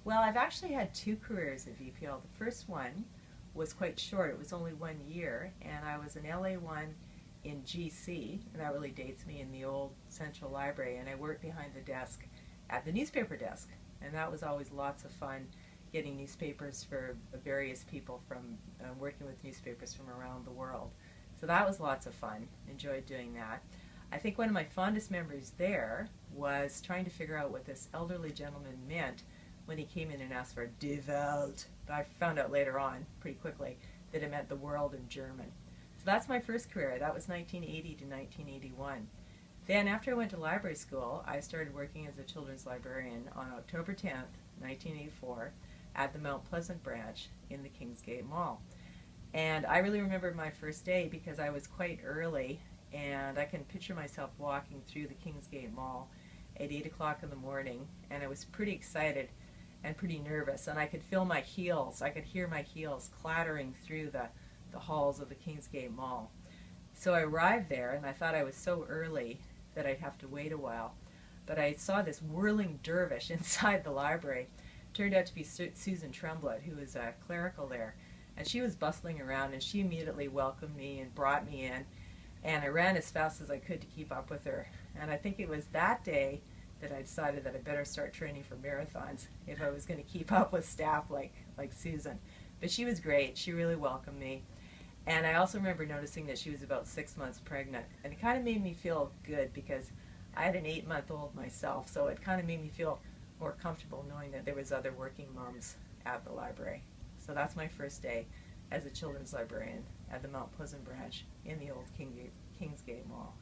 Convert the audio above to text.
Well, I've actually had two careers at VPL. The first one was quite short. It was only 1 year, and I was an LA1 in GC, and that really dates me, in the old Central Library, and I worked behind the desk at the newspaper desk, and that was always lots of fun, getting newspapers for various people from working with newspapers from around the world. So that was lots of fun. Enjoyed doing that. I think one of my fondest memories there was trying to figure out what this elderly gentleman meant when he came in and asked for Die Welt. But I found out later on, pretty quickly, that it meant the world in German. So that's my first career. That was 1980 to 1981. Then after I went to library school, I started working as a children's librarian on October 10th, 1984, at the Mount Pleasant branch in the Kingsgate Mall. And I really remember my first day because I was quite early, and I can picture myself walking through the Kingsgate Mall at 8 o'clock in the morning, and I was pretty excited and pretty nervous, and I could feel my heels, I could hear my heels clattering through the halls of the Kingsgate Mall. So I arrived there, and I thought I was so early that I'd have to wait a while, but I saw this whirling dervish inside the library. Turned out to be Susan Tremblett, who was a clerical there, and she was bustling around, and she immediately welcomed me and brought me in, and I ran as fast as I could to keep up with her. And I think it was that day that I decided that I better start training for marathons if I was going to keep up with staff like Susan. But she was great. She really welcomed me. And I also remember noticing that she was about 6 months pregnant. And it kind of made me feel good because I had an 8-month-old myself, so it kind of made me feel more comfortable knowing that there was other working moms at the library. So that's my first day as a children's librarian at the Mount Pleasant branch in the old Kingsgate Mall.